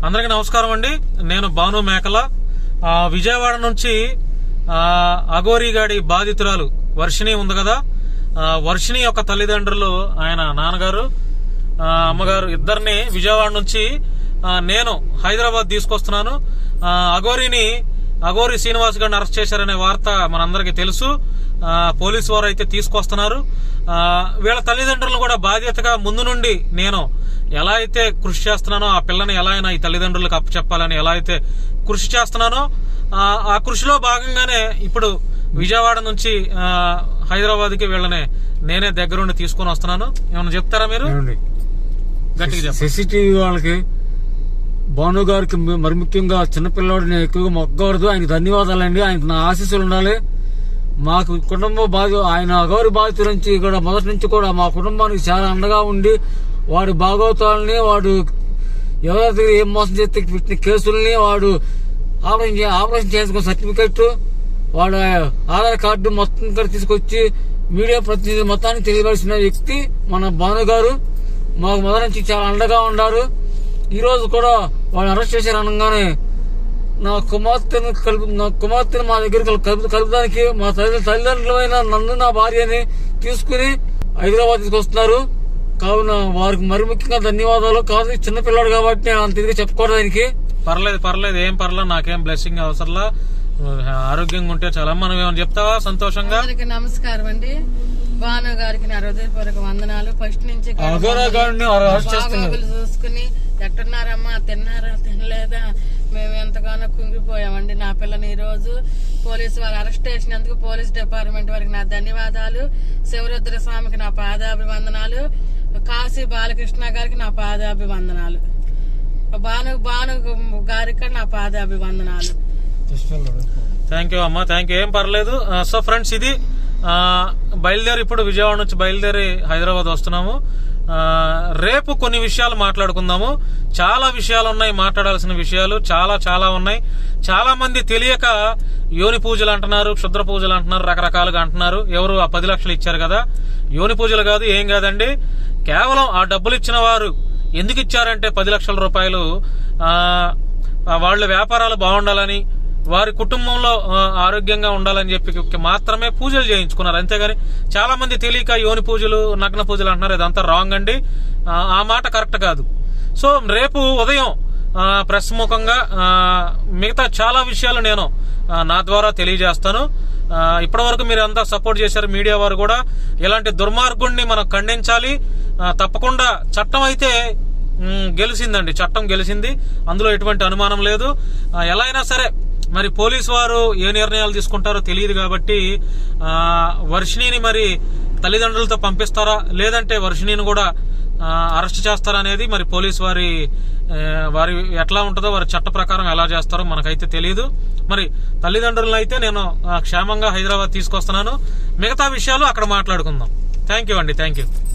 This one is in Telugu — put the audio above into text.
అందరికీ నమస్కారం అండి. నేను భాను మేకల. విజయవాడ నుంచి అఘోరీగాడి బాధితురాలు వర్షిణి ఉంది కదా, వర్షిణి యొక్క తల్లిదండ్రులు ఆయన నాన్నగారు అమ్మగారు ఇద్దరిని విజయవాడ నుంచి నేను హైదరాబాద్ తీసుకొస్తున్నాను. అఘోరి శ్రీనివాస్ గారిని అరెస్ట్ చేశారనే వార్త మనందరికీ తెలుసు. పోలీసు వారు అయితే తీసుకొస్తున్నారు. వీళ్ళ తల్లిదండ్రులను కూడా బాధ్యతగా ముందు నుండి నేను ఎలా అయితే కృషి చేస్తున్నానో, ఆ పిల్లని ఎలా అయినా ఈ తల్లిదండ్రులకు అప్పచెప్పాలని ఎలా అయితే కృషి చేస్తున్నానో, ఆ కృషిలో భాగంగానే ఇప్పుడు విజయవాడ నుంచి హైదరాబాద్ కి వీళ్ళని నేనే దగ్గరుండి తీసుకుని వస్తున్నాను. ఏమన్నా చెప్తారా మీరు? గట్టిగా సిసిటీవీ వాళ్ళకి, భాను గారికి మరి ముఖ్యంగా చిన్నపిల్లవాడిని ఎక్కువగా మొక్కకూడదు. ఆయనకు ధన్యవాదాలండి. ఆయనకు నా ఆశీస్సులు ఉండాలి. మాకు కుటుంబ ఆయన అఘోరి బాధితుల నుంచి కూడా మొదటి నుంచి కూడా మా కుటుంబానికి చాలా అండగా ఉండి వాడి భాగవతాలని, వాడు ఎవరైతే ఏం మోసం చేస్తే పెట్టిన కేసుల్ని, వాడు ఆపరేషన్ చేసుకున్న సర్టిఫికెట్, వాడు ఆధార్ కార్డు మొత్తం కూడా తీసుకొచ్చి మీడియా ప్రతినిధి మొత్తానికి తెలియవలసిన వ్యక్తి మన భాను గారు. మాకు మొదటి నుంచి చాలా అండగా ఉన్నారు. ఈ రోజు కూడా వాడిని అరెస్ట్ చేశారు అనగానే నా కుమార్తెను మా దగ్గర కలుపుదానికి మా తల్లిదండ్రులైన నన్ను, నా భార్యని తీసుకుని హైదరాబాద్ తీసుకొస్తున్నారు. కావున వారికి మరి ముఖ్యంగా ధన్యవాదాలు. కాదు చిన్నపిల్లాడు కాబట్టి అంత ఇదిగా చెప్పుకోవడం దానికి పర్లేదు ఏం పర్లేదు, నాకేం బ్లెస్సింగ్ అవసరంలా, ఆరోగ్యంగా ఉంటే చాలా. మనం ఏమైనా చెప్తావా సంతోషంగా? నమస్కారం అండి. భాను గారికి నా హృదయపూర్వక వందనాలు. ఫస్ట్ నుంచి చూసుకుని ఎట్టున్నారమ్మా, తిన్నారా తినలేదా, మేము ఎంతగానో కుంగిపోయామండి. నా పిల్లని ఈ రోజు పోలీసు వారు అరెస్ట్ చేసినందుకు పోలీస్ డిపార్ట్మెంట్ వారికి నా ధన్యవాదాలు. శివరుద్ర స్వామికి నా పాదాభివందనాలు. కాశీ బాలకృష్ణ గారికి నా పాదాభివందనాలు. భాను గారికి నా పాదాభివందనాలు. థ్యాంక్ యూ అమ్మా, థ్యాంక్ యూ. ఏం పర్లేదు. సో ఫ్రెండ్స్, ఇది బయలుదేరి ఇప్పుడు విజయవాడ నుంచి బయలుదేరి హైదరాబాద్ వస్తున్నాము. రేపు కొన్ని విషయాలు మాట్లాడుకుందాము. చాలా విషయాలు ఉన్నాయి, మాట్లాడాల్సిన విషయాలు చాలా ఉన్నాయి. చాలా మంది తెలియక యోని పూజలు అంటున్నారు, క్షుద్ర పూజలు అంటున్నారు, రకరకాలుగా అంటున్నారు. ఎవరు ఆ 10 లక్షలు ఇచ్చారు కదా, యోని పూజలు కాదు, ఏం కాదండి. కేవలం ఆ డబ్బులు ఇచ్చిన వారు ఎందుకు ఇచ్చారంటే 10 లక్షల రూపాయలు వాళ్ళ వ్యాపారాలు బాగుండాలని, వారి కుటుంబంలో ఆరోగ్యంగా ఉండాలని చెప్పి మాత్రమే పూజలు చేయించుకున్నారు. అంతేగాని చాలా మంది తెలియక యోని పూజలు, నగ్న పూజలు అంటున్నారు. ఇదంతా రాంగ్ అండి. ఆ మాట కరెక్ట్ కాదు. సో రేపు ఉదయం ప్రెస్ ముఖంగా మిగతా చాలా విషయాలు నేను నా ద్వారా తెలియజేస్తాను. ఇప్పటి వరకు మీరు అంతా సపోర్ట్ చేశారు, మీడియా వారు కూడా. ఇలాంటి దుర్మార్గుడిని మనం ఖండించాలి. తప్పకుండా చట్టం అయితే గెలిచిందండి, చట్టం గెలిచింది, అందులో ఎటువంటి అనుమానం లేదు. ఎలా అయినా సరే మరి పోలీసు వారు ఏ నిర్ణయాలు తీసుకుంటారో తెలియదు కాబట్టి వర్షిణిని మరి తల్లిదండ్రులతో పంపిస్తారా, లేదంటే వర్షిణిని కూడా అరెస్ట్ చేస్తారా అనేది మరి పోలీసు వారి ఎట్లా ఉంటుందో, వారి చట్ట ప్రకారం ఎలా చేస్తారో మనకైతే తెలియదు. మరి తల్లిదండ్రులను అయితే నేను క్షేమంగా హైదరాబాద్ తీసుకొస్తున్నాను. మిగతా విషయాలు అక్కడ మాట్లాడుకుందాం. థ్యాంక్ యూ అండి, థ్యాంక్ యూ.